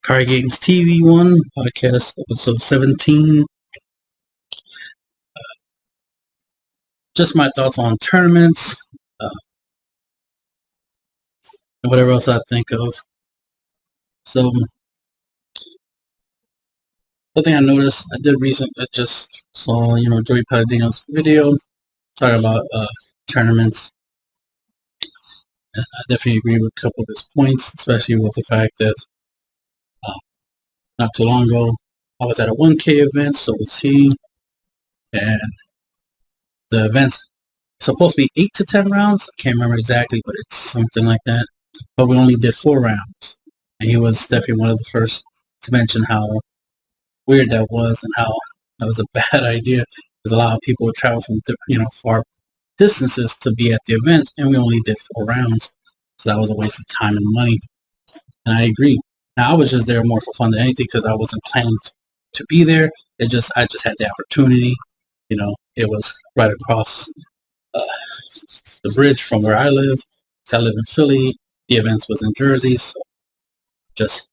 CardGamesTV1 Podcast, episode 17. Just my thoughts on tournaments, and whatever else I think of. So, the thing I noticed, I just saw, Joey Palladino's video talking about tournaments. And I definitely agree with a couple of his points, especially with the fact that not too long ago, I was at a 1K event, so was he, and the event's supposed to be 8 to 10 rounds. I can't remember exactly, but it's something like that. But we only did 4 rounds, and he was definitely one of the first to mention how weird that was and how that was a bad idea, because a lot of people would travel from far distances to be at the event, and we only did 4 rounds, so that was a waste of time and money. And I agree. Now, I was just there more for fun than anything because I wasn't planning to be there. I just had the opportunity. It was right across the bridge from where I live. So I live in Philly. The event was in Jersey, so just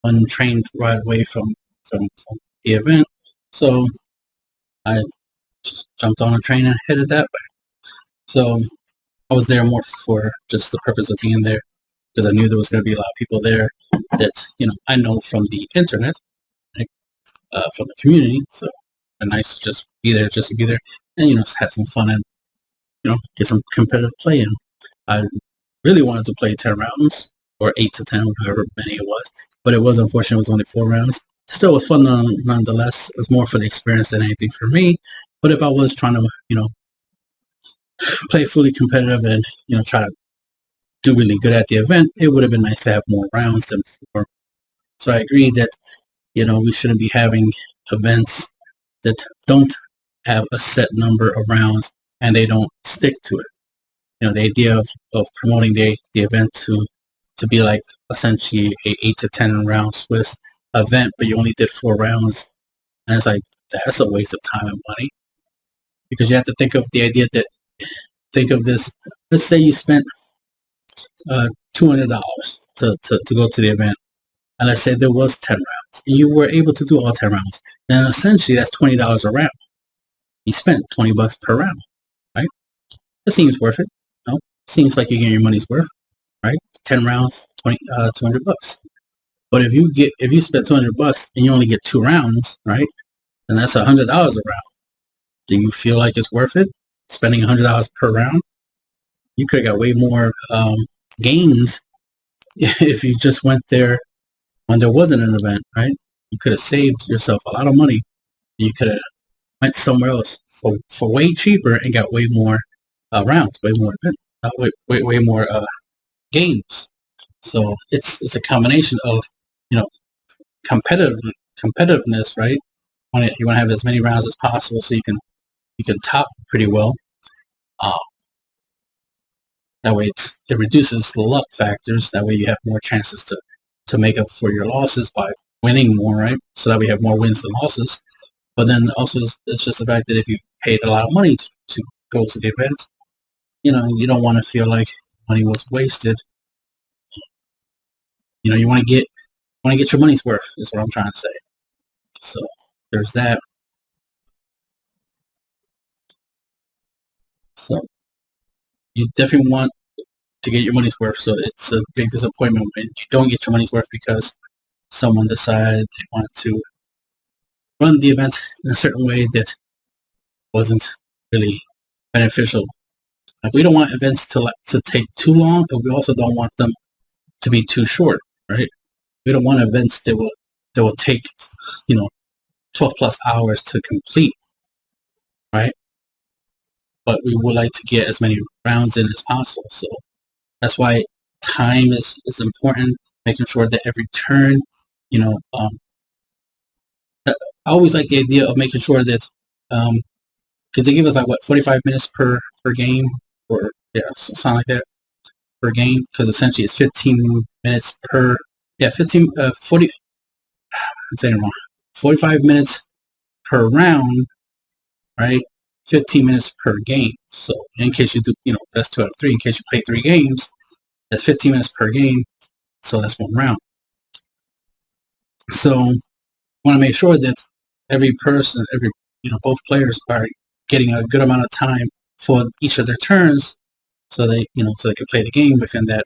one train ride away from the event. So I just jumped on a train and headed that way. So I was there more for just the purpose of being there, because I knew there was going to be a lot of people there that, I know from the internet, right? From the community. So it's nice to just be there, and, have some fun and, get some competitive play in. I really wanted to play 10 rounds, or 8 to 10, however many it was, but it was unfortunate. It was only 4 rounds. Still was fun nonetheless. It was more for the experience than anything for me. But if I was trying to, play fully competitive and, try to do really good at the event, it would have been nice to have more rounds than 4. So I agree that, we shouldn't be having events that don't have a set number of rounds and they don't stick to it. The idea of promoting the event to be like essentially a 8 to 10 round Swiss event, but you only did 4 rounds, and it's like, that's a waste of time and money, because you have to think of the idea that, this, let's say you spent $200 to go to the event, and let's say there was 10 rounds, and you were able to do all 10 rounds, then essentially that's $20 a round. You spent $20 per round, right? It seems worth it. Seems like you're getting your money's worth, right? 10 rounds, $200. But if you spend $200 and you only get 2 rounds, right? Then that's $100 a round. Do you feel like it's worth it? Spending $100 per round? You could have got way more gains if you just went there when there wasn't an event, right? You could have saved yourself a lot of money. You could have went somewhere else for way cheaper and got way more rounds, way more events. Way more games. So it's a combination of competitiveness, right? You want to have as many rounds as possible so you can top pretty well. That way it reduces the luck factors. That way you have more chances to make up for your losses by winning more, right? So that we have more wins than losses. But then also it's just the fact that if you paid a lot of money to go to the event, you don't want to feel like money was wasted. You want to get your money's worth, is what I'm trying to say. So there's that. So you definitely want to get your money's worth. So it's a big disappointment when you don't get your money's worth because someone decided they wanted to run the event in a certain way that wasn't really beneficial. Like, we don't want events to take too long, but we also don't want them to be too short, right? We don't want events that will take 12 plus hours to complete, right? But we would like to get as many rounds in as possible. So that's why time is important. Making sure that every turn, I always like the idea of making sure that because they give us 45 minutes per game, or something like that per game, because essentially it's 15 minutes per 40. I'm saying it wrong. 45 minutes per round, right? 15 minutes per game. So in case you do, that's 2 out of 3. In case you play 3 games, that's 15 minutes per game. So that's 1 round. So want to make sure that every person, both players are getting a good amount of time for each of their turns, so they can play the game within that,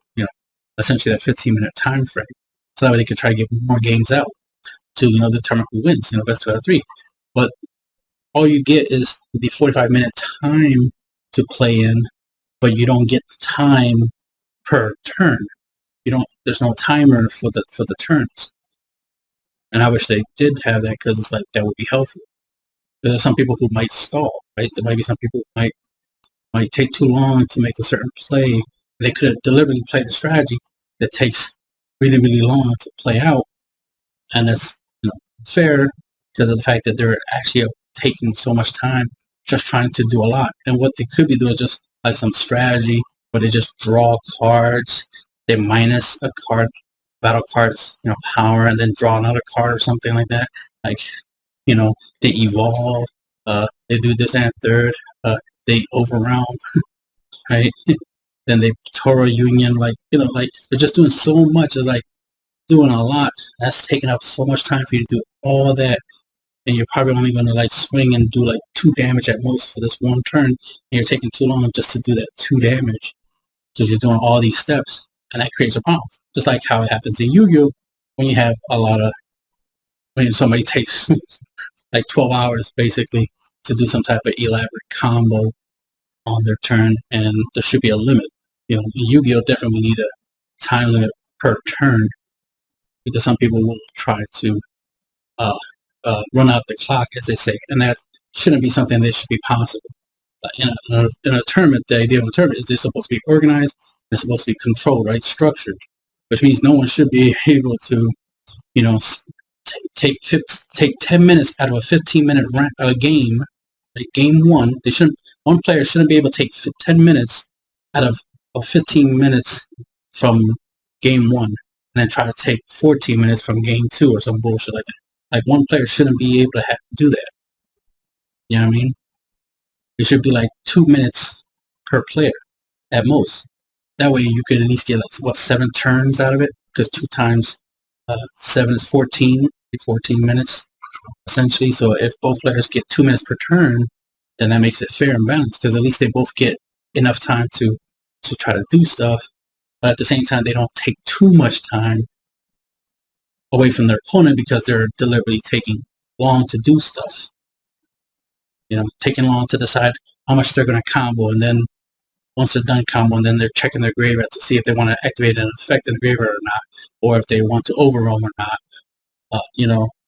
essentially that 15-minute time frame. So that way they can try to get more games out to, determine who wins, best 2 out of 3. But all you get is the 45-minute time to play in, but you don't get the time per turn. There's no timer for the turns. And I wish they did have that, because it's like that would be helpful. There's some people who might stall, right? There might be some people who might take too long to make a certain play. They could have deliberately played a strategy that takes really, really long to play out, and that's fair because of the fact that they're actually taking so much time just trying to do a lot. And what they could be doing is just like some strategy where they just draw cards, they minus a card, battle cards, power, and then draw another card or something like that. Like, they evolve, they do this and third, they overwhelm, right? Then they Toro Union, they're just doing so much. It's like doing a lot. That's taking up so much time for you to do all that. And you're probably only going to swing and do 2 damage at most for this one turn. And you're taking too long just to do that 2 damage because you're doing all these steps. And that creates a problem. Just like how it happens in Yu-Gi-Oh! When you have when somebody takes 12 hours basically to do some type of elaborate combo on their turn, and there should be a limit. In Yu-Gi-Oh! Definitely need a time limit per turn, because some people will try to run out the clock, as they say, and that shouldn't be something that should be possible. In a tournament, the idea of a tournament is they're supposed to be organized, they're supposed to be controlled, right, structured, which means no one should be able to, take 10 minutes out of a 15-minute game, like game one. One player shouldn't be able to take 10 minutes out of 15 minutes from game one, and then try to take 14 minutes from game 2 or some bullshit like that. Like, one player shouldn't be able to have to do that. You know what I mean? It should be 2 minutes per player at most. That way you could at least get 7 turns out of it, because 2 times 7 is 14 minutes essentially. So if both players get 2 minutes per turn, then that makes it fair and balanced, because at least they both get enough time to try to do stuff, but at the same time they don't take too much time away from their opponent because they're deliberately taking long to do stuff. Taking long to decide how much they're going to combo, and then once they're done comboing, then they're checking their graveyard to see if they want to activate an effect in the graveyard or not, or if they want to overwhelm or not, or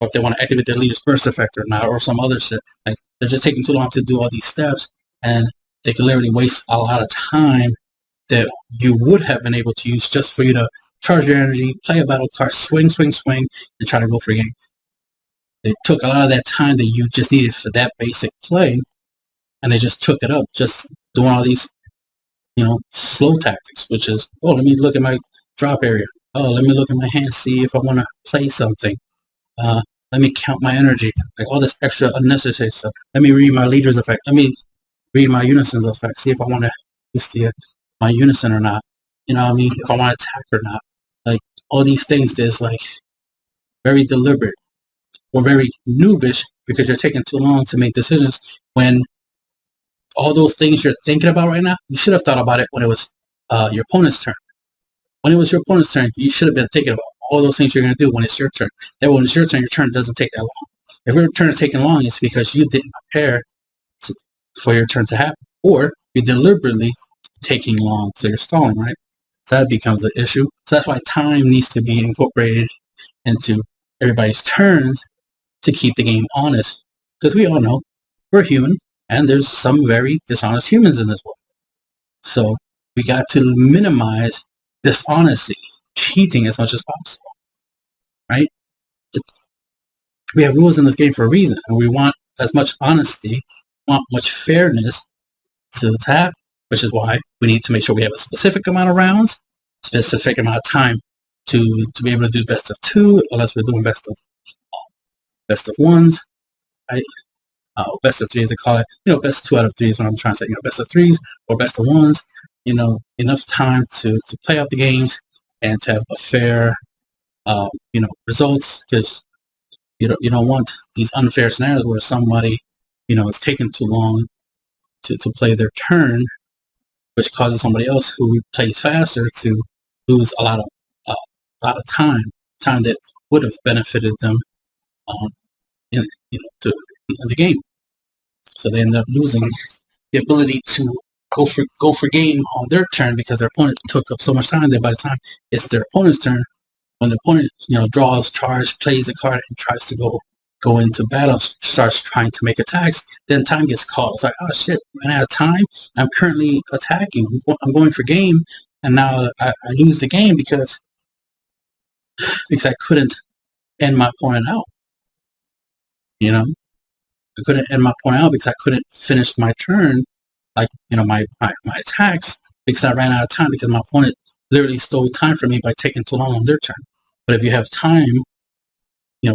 if they want to activate their leader's burst effect or not, or some other shit. They're just taking too long to do all these steps, and they can literally waste a lot of time that you would have been able to use just for you to charge your energy, play a battle card, swing, and try to go for a game. They took a lot of that time that you just needed for that basic play, and they just took it up, just doing all these, slow tactics, which is, let me look at my drop area. Let me look at my hand, see if I want to play something. Let me count my energy, all this extra unnecessary stuff. Let me read my leader's effect. Let me read my unison's effect, see if I want to boost my unison or not. If I want to attack or not. All these things is very deliberate or very noobish, because you're taking too long to make decisions, when all those things you're thinking about right now, you should have thought about it when it was your opponent's turn. When it was your opponent's turn, you should have been thinking about all those things you're going to do when it's your turn. Then when it's your turn doesn't take that long. If your turn is taking long, it's because you didn't prepare for your turn to happen, or you're deliberately taking long, so you're stalling, right? So that becomes an issue. So that's why time needs to be incorporated into everybody's turns to keep the game honest. Because we all know we're human, and there's some very dishonest humans in this world. So we got to minimize dishonesty, cheating as much as possible, right? We have rules in this game for a reason, and we want as much honesty, want much fairness to happen, which is why we need to make sure we have a specific amount of rounds, specific amount of time to be able to do best of 2, unless we're doing best of 1s, right? Best of 3, as they call it. Best 2 out of 3 is what I'm trying to say. Best of 3s or best of 1s. Enough time to play out the games and to have a fair results, because you don't want these unfair scenarios where somebody, is taking too long to play their turn, which causes somebody else who plays faster to lose a lot of time that would have benefited them in the game. So they end up losing the ability to go for game on their turn because their opponent took up so much time that by the time it's their opponent's turn, when the opponent draws charge, plays a card, and tries to go into battle, starts trying to make attacks, then time gets called. It's like, oh shit, ran out of time. I'm currently attacking. I'm going for game, and now I lose the game because I couldn't end my opponent out. I couldn't end my opponent out because I couldn't finish my turn, my attacks, because I ran out of time because my opponent literally stole time from me by taking too long on their turn. But if you have time,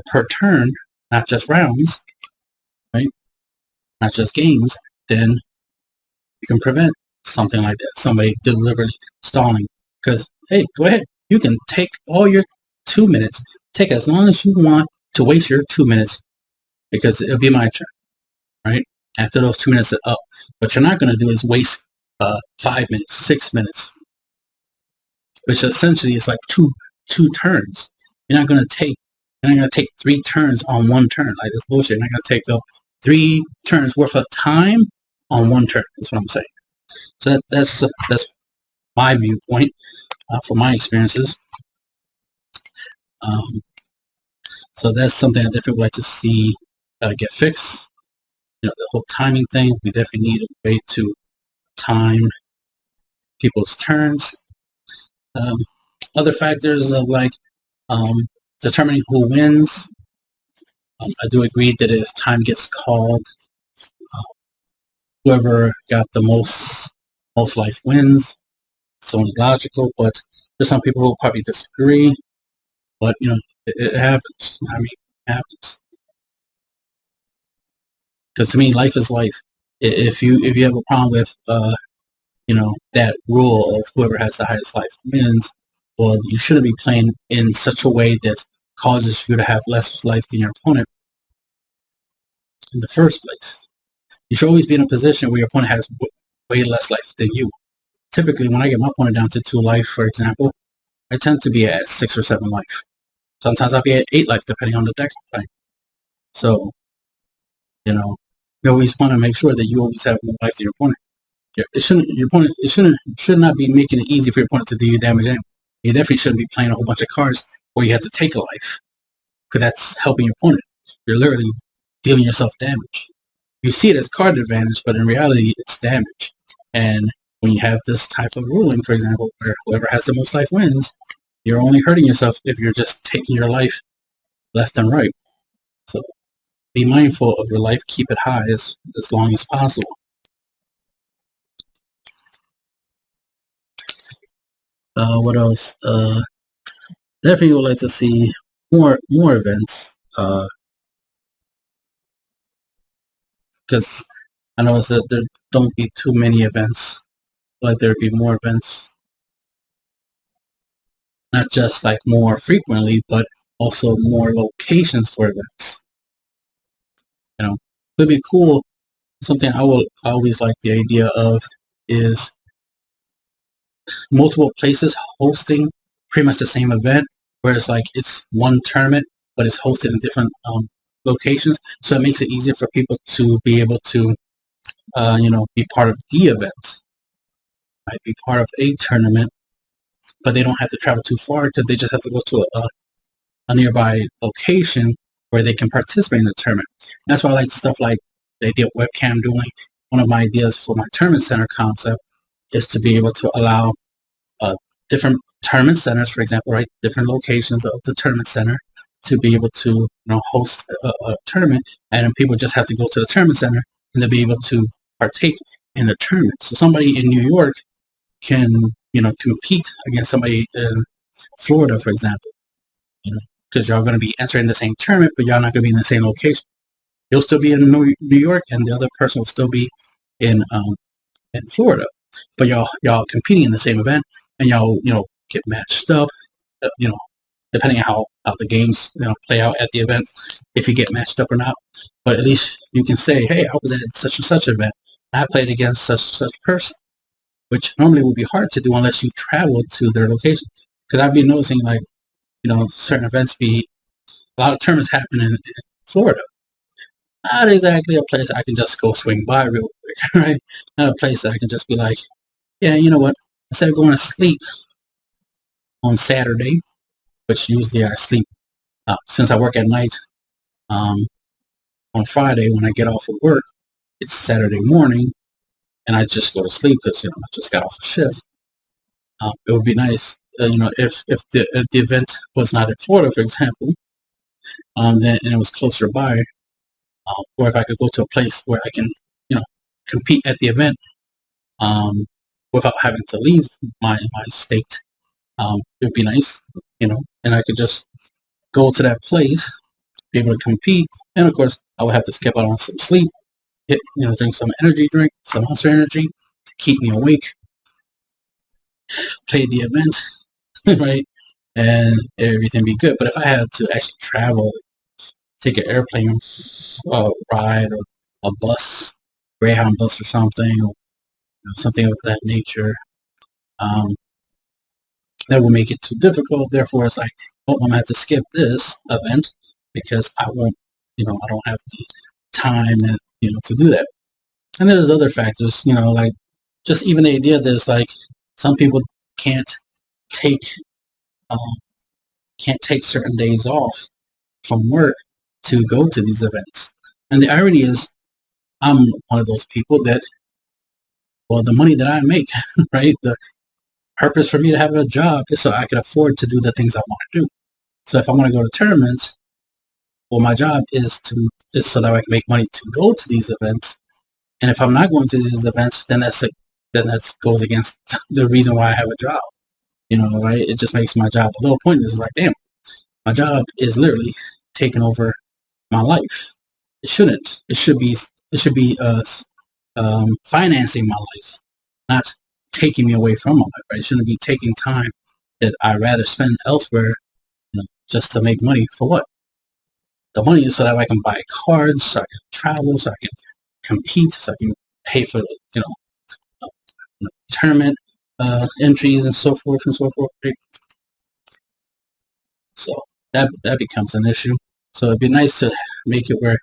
per turn, not just rounds, right? Not just games, then you can prevent something like that. Somebody deliberately stalling. Because, hey, go ahead. You can take all your 2 minutes. Take as long as you want to waste your 2 minutes because it'll be my turn, right? After those 2 minutes are up. What you're not going to do is waste 5 minutes, 6 minutes, which essentially is like two turns. You're not going to take 3 turns on one turn. Like, this bullshit. You're not going to take up 3 turns worth of time on one turn. That's what I'm saying. So that's my viewpoint from my experiences. So that's something I definitely would like to see get fixed. The whole timing thing. We definitely need a way to time people's turns. Other factors of determining who wins. I do agree that if time gets called, whoever got the most life wins. It's only logical, but there's some people who probably disagree. But it happens. I mean, it happens. Because to me, life is life. If you have a problem with that rule of whoever has the highest life wins, well, you shouldn't be playing in such a way that causes you to have less life than your opponent in the first place. You should always be in a position where your opponent has way less life than you. Typically, when I get my opponent down to 2 life, for example, I tend to be at 6 or 7 life. Sometimes I'll be at 8 life, depending on the deck I'm playing. So, you always want to make sure that you always have more life than your opponent. It should not be making it easy for your opponent to do you damage anyway. You definitely shouldn't be playing a whole bunch of cards where you have to take a life, because that's helping your opponent. You're literally dealing yourself damage. You see it as card advantage, but in reality, it's damage. And when you have this type of ruling, for example, where whoever has the most life wins, you're only hurting yourself if you're just taking your life left and right. So be mindful of your life. Keep it high as long as possible. What else? Definitely would like to see more events. Because I noticed that there don't be too many events. Like there'd be more events. Not just like more frequently, but also more locations for events. It'd be cool. Something I always like the idea of is multiple places hosting pretty much the same event, where it's like it's one tournament, but it's hosted in different locations. So it makes it easier for people to be able to, be part of the event, right? Be part of a tournament, but they don't have to travel too far because they just have to go to a nearby location where they can participate in the tournament. And that's why I like stuff like the idea of webcam dueling. One of my ideas for my tournament center concept is to be able to allow different tournament centers, for example, right, different locations of the tournament center to be able to host a tournament, and then people just have to go to the tournament center and they'll be able to partake in the tournament. So somebody in New York can compete against somebody in Florida, for example, because y'all going to be entering the same tournament, but y'all not going to be in the same location. You'll still be in New York, and the other person will still be in Florida, but y'all competing in the same event, and y'all get matched up, depending on how the games play out at the event, if you get matched up or not. But at least you can say, hey, I was at such and such event. I played against such and such person, which normally would be hard to do unless you travel to their location. Because I've been noticing, like, certain events a lot of tournaments happen in Florida. Not exactly a place I can just go swing by real quick, right? Not a place that I can just be like, yeah, you know what? Instead of going to sleep on Saturday, which usually I sleep, since I work at night, on Friday when I get off of work, it's Saturday morning, and I just go to sleep because I just got off a shift. It would be nice, if the event was not in Florida, for example, then and it was closer by, or if I could go to a place where I can, compete at the event, without having to leave my state. It would be nice, and I could just go to that place, be able to compete, and of course I would have to skip out on some sleep, drink some energy drink, some Monster Energy to keep me awake, play the event, right, and everything be good. But if I had to actually travel, take an airplane ride or a bus, Greyhound bus or something, or something of that nature, that will make it too difficult. Therefore, it's like, oh, I'm gonna have to skip this event because I won't, I don't have the time and to do that. And there's other factors, like just even the idea that it's like some people can't take certain days off from work to go to these events. And the irony is, I'm one of those people that, well, the money that I make, right, the purpose for me to have a job is so I can afford to do the things I want to do. So if I want to go to tournaments, well, my job is so that I can make money to go to these events. And if I'm not going to these events, then that goes against the reason why I have a job. Right? It just makes my job a little pointless. It's like, damn, my job is literally taking over my life. It shouldn't. It should be financing my life, not taking me away from my life. Right? It shouldn't be taking time that I'd rather spend elsewhere, just to make money. For what? The money is so that I can buy cards, so I can travel, so I can compete, so I can pay for tournament entries and so forth and so forth. Right? So that becomes an issue. So it'd be nice to make it where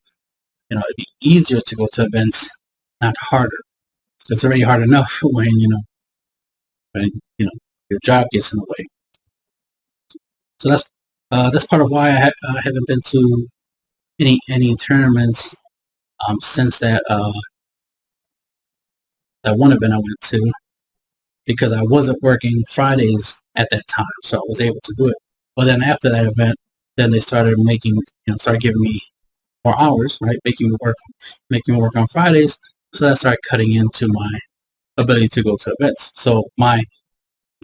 it'd be easier to go to events, not harder. It's already hard enough when your job gets in the way. So that's part of why I haven't been to any tournaments since that one event I went to, because I wasn't working Fridays at that time, so I was able to do it. But then after that event, then they started started giving me more hours, right? Making me work on Fridays. So that started cutting into my ability to go to events. So my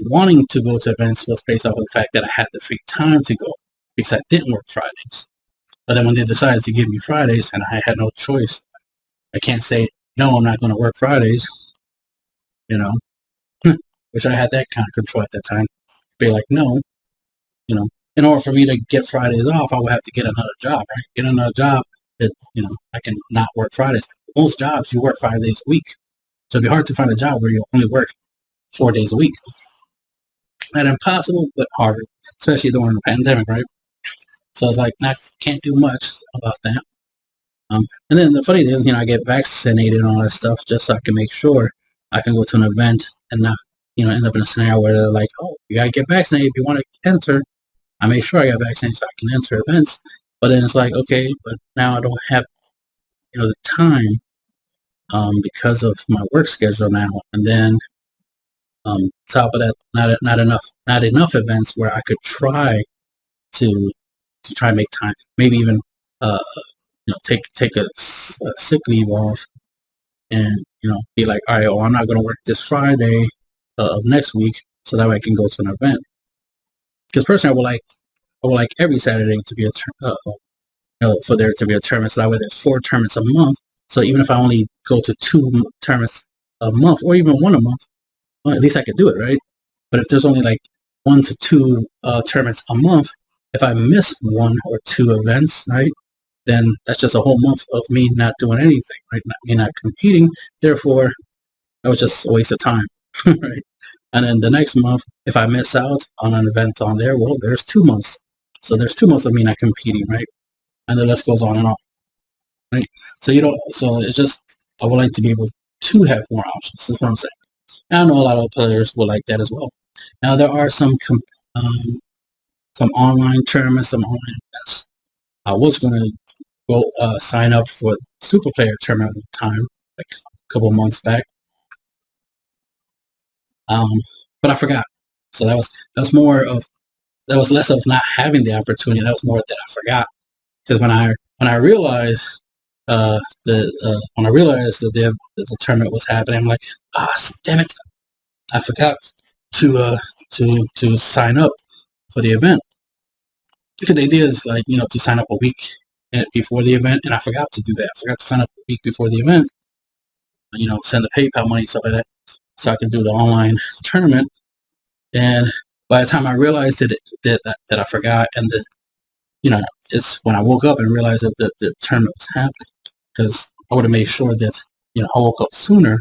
wanting to go to events was based off of the fact that I had the free time to go because I didn't work Fridays. But then when they decided to give me Fridays and I had no choice, I can't say, no, I'm not going to work Fridays, which I had that kind of control at that time. Be like, no, in order for me to get Fridays off, I would have to get another job, right? Get another job that, I can not work Fridays. Most jobs, you work 5 days a week. So it'd be hard to find a job where you only work 4 days a week. Not impossible, but harder, especially during the pandemic, right? So it's like, can't do much about that. And then the funny thing is, I get vaccinated and all that stuff just so I can make sure I can go to an event and not, end up in a scenario where they're like, oh, you gotta get vaccinated if you want to enter. I make sure I got vaccinated so I can enter events. But then it's like, okay, but now I don't have, the time, because of my work schedule now. And then, top of that, not enough events where I could try to try and make time. Maybe even, take a sick leave off, and be like, all right, well, I'm not going to work this Friday of next week, so that way I can go to an event. Because personally, I would like every Saturday to be for there to be a tournament. So that way, there's 4 tournaments a month. So even if I only go to 2 tournaments a month, or even 1 a month, well, at least I could do it, right? But if there's only like 1 to 2 tournaments a month, if I miss 1 or 2 events, right, then that's just a whole month of me not doing anything, right? Me not competing. Therefore, that was just a waste of time, right? And then the next month, if I miss out on an event on there, well, there's 2 months. So there's 2 months of me not competing, right? And the list goes on and on, right? So it's just, I would like to be able to have more options. That's what I'm saying. And I know a lot of players will like that as well. Now, there are some online tournaments, some online events. I was going to go sign up for Super Player tournament at the time, like a couple months back. But I forgot. So that was less of not having the opportunity. That was more that I forgot. Because when I realized that the tournament was happening, I'm like, damn it, I forgot to sign up for the event. Because the idea is like, to sign up a week before the event, and I forgot to do that. I forgot to sign up a week before the event. Send the PayPal money, stuff like that, so I can do the online tournament. And by the time I realized that I forgot, and it's when I woke up and realized that the tournament was happening, because I would have made sure that I woke up sooner,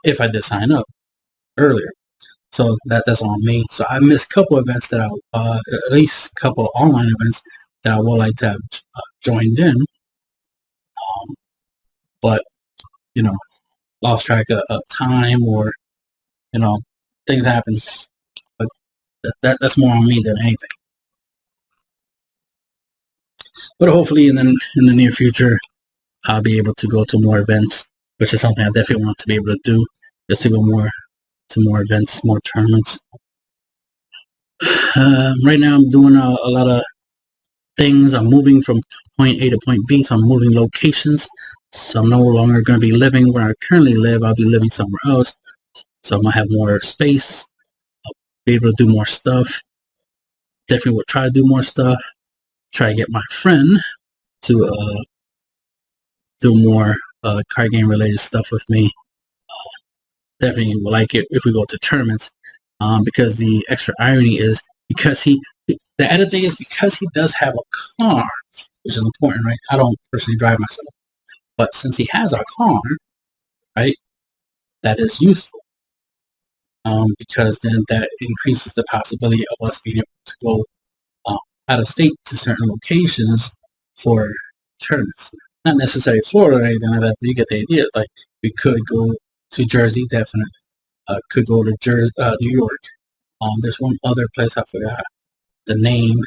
if I did sign up earlier. So that's on me. So I missed a couple events that at least a couple online events that I would like to have joined in, but lost track of time, or things happen. But that's more on me than anything. But hopefully, in the near future, I'll be able to go to more events, which is something I definitely want to be able to do, just to go to more events, more tournaments. Right now, I'm doing a lot of things. I'm moving from point A to point B, so I'm moving locations. So I'm no longer going to be living where I currently live. I'll be living somewhere else. So I'm going to have more space. I'll be able to do more stuff. Definitely will try to do more stuff. Try to get my friend to do more card game related stuff with me. Definitely will like it if we go to tournaments, because the extra irony is the other thing is because he does have a car, which is important, right? I don't personally drive myself, but since he has our car, right, that is useful, because then that increases the possibility of us being able to go out of state to certain locations for tournaments. Not necessarily Florida or anything like that, but you get the idea. Like, we could go to Jersey, definitely. Could go to New York. There's one other place I forgot the name.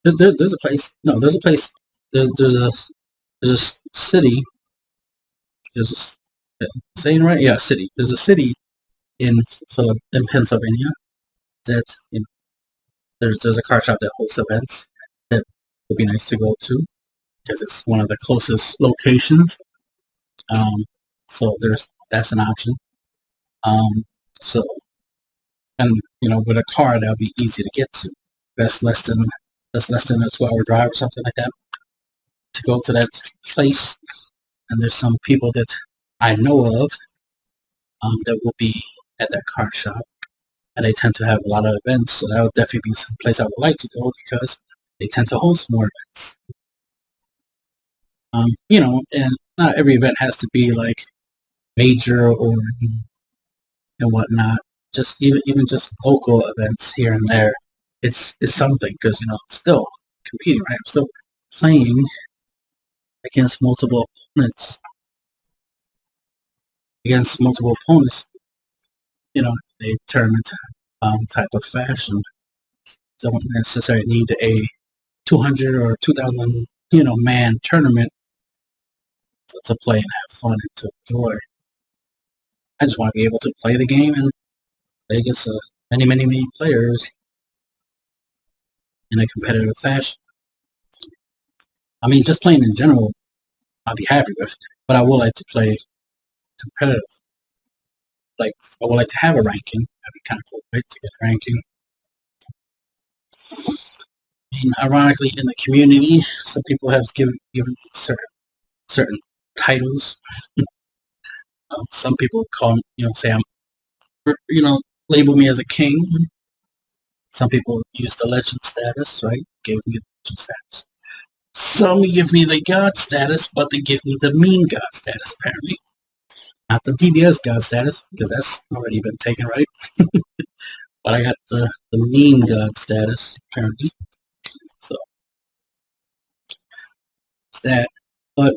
There's a place. No, there's a place. There's a city. Saying right? Yeah, city. There's a city in Pennsylvania that there's a car shop that hosts events that would be nice to go to, because it's one of the closest locations. So that's an option. So, and with a car, that'll be easy to get to. That's less than a 2-hour drive or something like that to go to that place. And there's some people that I know of that will be at that car shop, and they tend to have a lot of events. So that would definitely be some place I would like to go, because they tend to host more events. And not every event has to be like major or and whatnot. Just even just local events here and there, it's something, because still competing, right? I'm still playing against multiple opponents, a tournament type of fashion. Don't necessarily need a 200 or 2,000 man tournament to play and have fun and to enjoy. I just want to be able to play the game and play against many players in a competitive fashion. I mean, just playing in general, I'll be happy with, but I would like to play competitive. Like, I would like to have a ranking. That'd be kind of cool, right? To get a ranking. And ironically, in the community, some people have given certain titles. Some people call, say I'm, label me as a king. Some people use the legend status, right? Gave me the legend status. Some give me the god status, but they give me the meme god status, apparently. Not the DBS god status, because that's already been taken, right? But I got the meme god status, apparently. So, it's that. But,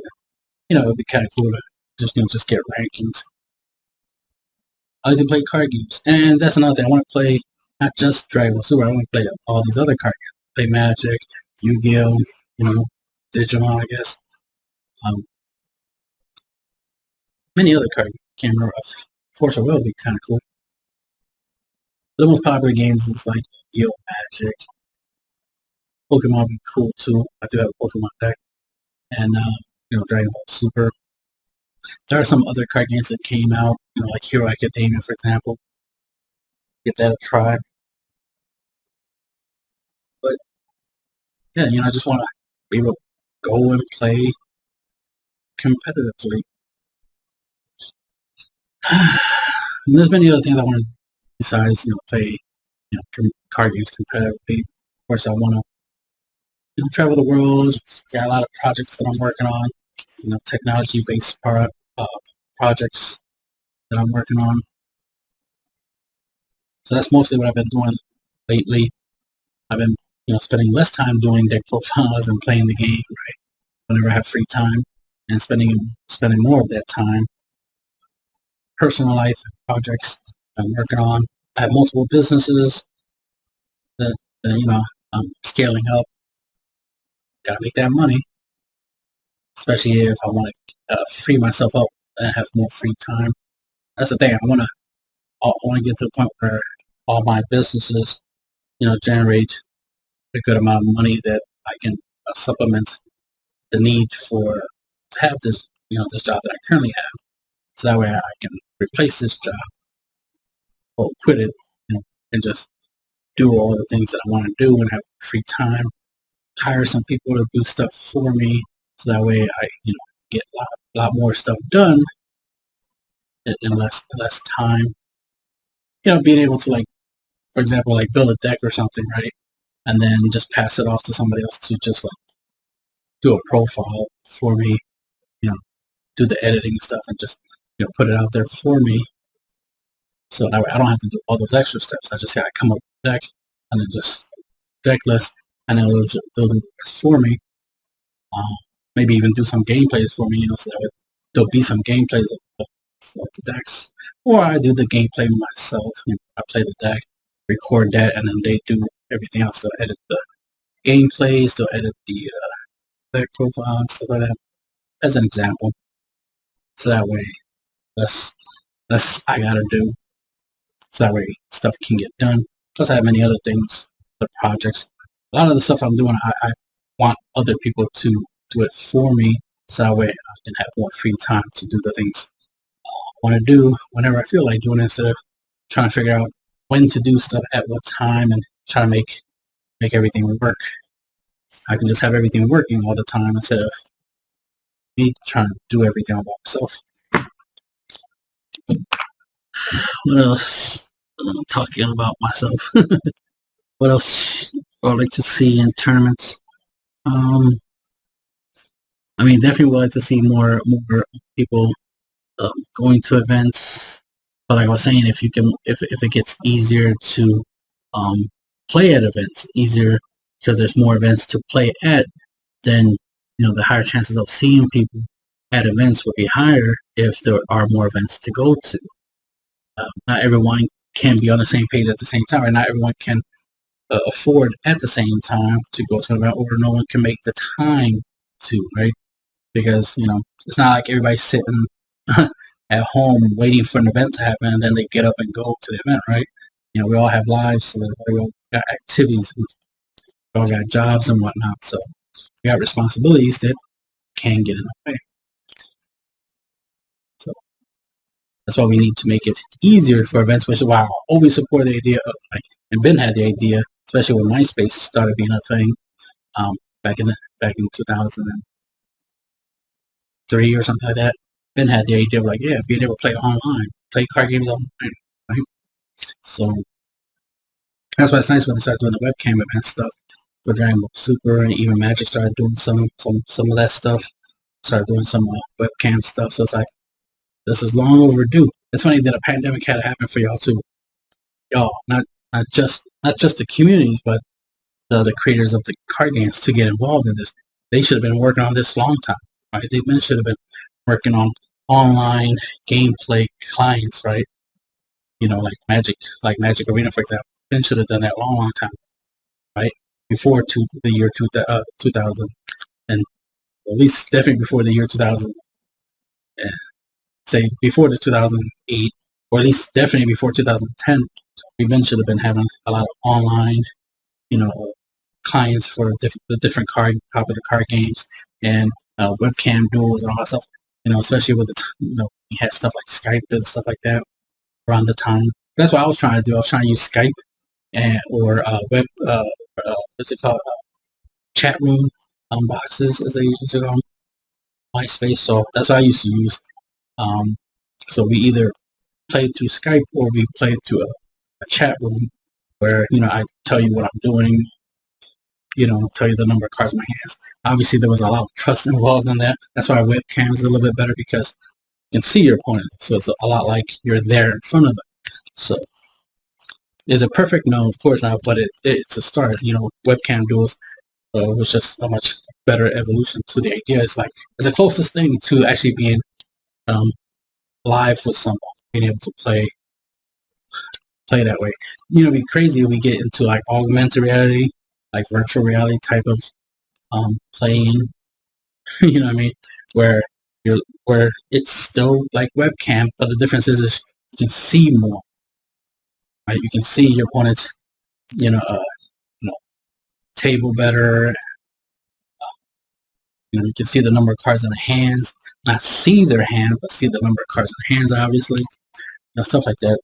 it'd be kind of cool to just get rankings. I like to play card games. And that's another thing. I want to play not just Dragon Ball Super, I want to play all these other card games. Play Magic, Yu-Gi-Oh!, Digimon, I guess. Many other card games. Can't remember. Force of Will would be kind of cool. The most popular games is like Yu-Gi-Oh!, Magic. Pokemon would be cool too. I do have a Pokemon deck. And, Dragon Ball Super. There are some other card games that came out, like Hero Academia, for example. Give that a try. But, yeah, I just want to be able to go and play competitively. And there's many other things I want to do besides, play, card games competitively. Of course, I want to, travel the world. Got a lot of projects that I'm working on, technology-based projects that I'm working on. So that's mostly what I've been doing lately. I've been, spending less time doing deck profiles and playing the game, right? Whenever I have free time, and spending more of that time. Personal life projects I'm working on. I have multiple businesses that I'm scaling up. Gotta make that money, especially if I want to free myself up and have more free time. That's the thing. I want to get to the point where all my businesses, generate a good amount of money that I can supplement the need to have this, this job that I currently have. So that way I can replace this job or quit it, and just do all the things that I want to do and have free time. Hire some people to do stuff for me, so that way I, get a lot more stuff done in less time. Being able to, for example, build a deck or something, right? And then just pass it off to somebody else to just do a profile for me, do the editing and stuff, and just put it out there for me. So that way I don't have to do all those extra steps. I just I come up with a deck and then just deck list, and then it'll do the rest for me. Maybe even do some gameplays for me, so that there'll be some gameplays of the decks, or I do the gameplay myself. I play the deck, record that, and then they do everything else. They'll edit the gameplays, they'll edit the deck profile and stuff like that, as an example. So that way, that's I gotta do. So that way, stuff can get done. Plus, I have many other things, the projects. A lot of the stuff I'm doing, I want other people to do it for me, so that way I can have more free time to do the things I want to do whenever I feel like doing it, instead of trying to figure out when to do stuff at what time and try to make everything work. I can just have everything working all the time instead of me trying to do everything all by myself. What else? I'm talking about myself. What else I would like to see in tournaments? Definitely would like to see more people going to events. But like I was saying, if it gets easier to play at events, easier because there's more events to play at, then the higher chances of seeing people at events will be higher if there are more events to go to. Not everyone can be on the same page at the same time, and not everyone can afford at the same time to go to an event, or no one can make the time to, right? Because it's not like everybody's sitting at home waiting for an event to happen and then they get up and go to the event, right? We all have lives, so we all got activities, we all got jobs and whatnot, so we got responsibilities that can get in the way. So that's why we need to make it easier for events, which is why I always support the idea of, and Ben had the idea, especially when MySpace started being a thing back in 2003 or something like that. Ben had the idea of being able to play online, play card games online, right? So That's why it's nice when they start doing the webcam event stuff for Dragon Ball Super, and even Magic started doing some of that stuff. Started doing some webcam stuff. So it's like, this is long overdue. It's funny that a pandemic had to happen for y'all too. Y'all, not just the communities, but the creators of the card games to get involved in this. They should have been working on this long time, right? They should have been working on online gameplay clients, right? You know, like Magic Arena, for example. Ben should have done that long time, right? Before the year 2000, and at least definitely before the year 2000. Say before the 2008, or at least definitely before 2010. Ben should have been having a lot of online, you know, clients for the different popular card games, and webcam duels and all that stuff. You know, especially with we had stuff like Skype and stuff like that around the time. That's what I was trying to do. I was trying to use Skype or what's it called, chat room boxes, as they use it on MySpace. So that's what I used to use. So we either played through Skype or we played through a chat room where I tell you what I'm doing. Tell you the number of cards in my hands. Obviously, there was a lot of trust involved in that. That's why webcam is a little bit better, because you can see your opponent. So it's a lot like you're there in front of them. So is it perfect? No, of course not. But it's a start. Webcam duels was just a much better evolution to the idea. It's the closest thing to actually being live with someone, being able to play that way. It'd be crazy if we get into like augmented reality, like virtual reality type of playing. You know what I mean? Where it's still like webcam, but the difference is you can see more. Right? You can see your opponent's table better. You can see the number of cards in the hands. Not see their hand, but see the number of cards in the hands, obviously. Stuff like that.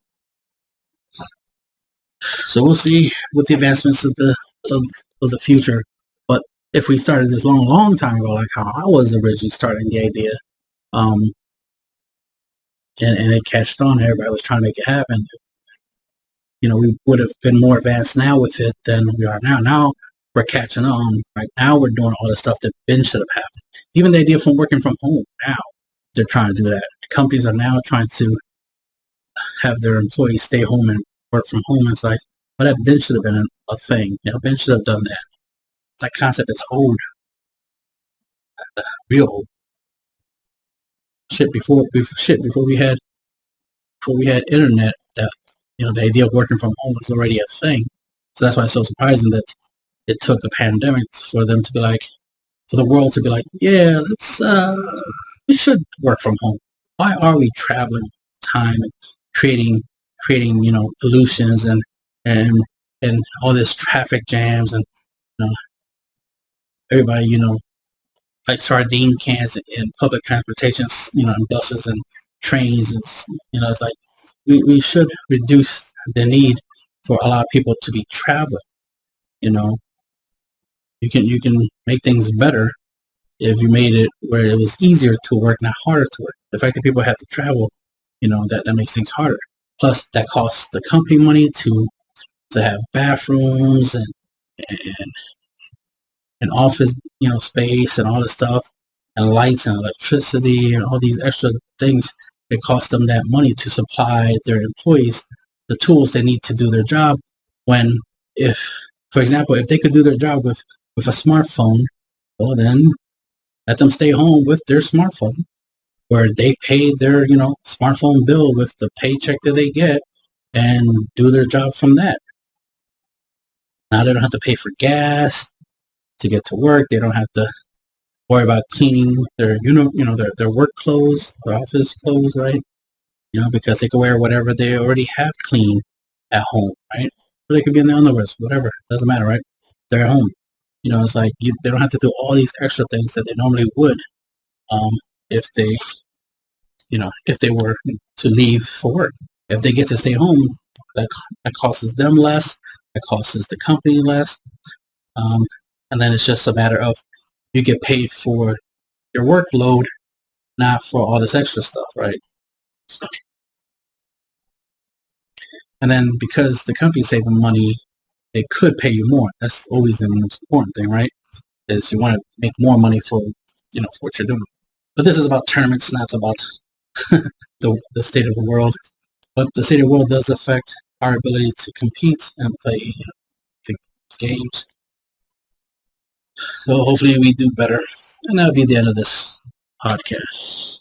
So we'll see with the advancements of the future. But if we started this long time ago, like how I was originally starting the idea, and it catched on, everybody was trying to make it happen. We would have been more advanced now with it than we are now. Now we're catching on. Right now we're doing all the stuff that Ben should have happened. Even the idea from working from home, now they're trying to do that. Companies are now trying to have their employees stay home and work from home. It's like, but that Ben should have been a thing. Ben should have done that. That concept is old. Real old. Before we had internet, that the idea of working from home was already a thing. So that's why it's so surprising that it took a pandemic for them to be like, for the world to be like, yeah, we should work from home. Why are we traveling time and creating pollutions and all this traffic jams, and everybody like sardine cans in public transportation, in buses and trains, and it's like we should reduce the need for a lot of people to be traveling. You can make things better if you made it where it was easier to work, not harder to work. The fact that people have to travel, that makes things harder. Plus, that costs the company money to have bathrooms and office, space and all this stuff, and lights and electricity and all these extra things. It costs them that money to supply their employees the tools they need to do their job. When, for example, if they could do their job with a smartphone, well then let them stay home with their smartphone, where they pay their smartphone bill with the paycheck that they get, and do their job from that. Now they don't have to pay for gas to get to work. They don't have to worry about cleaning their their work clothes, their office clothes, right? Because they can wear whatever they already have clean at home, right? Or they could be in their underwear, whatever. Doesn't matter, right? They're at home. It's like they don't have to do all these extra things that they normally would, if they were to leave for work. If they get to stay home, that costs them less. That costs the company less. And then it's just a matter of you get paid for your workload, not for all this extra stuff, right? And then because the company's saving money, they could pay you more. That's always the most important thing, right? Is you want to make more money for, for what you're doing. But this is about tournaments, not about the state of the world. But the state of the world does affect our ability to compete and play the games. So hopefully we do better. And that'll be the end of this podcast.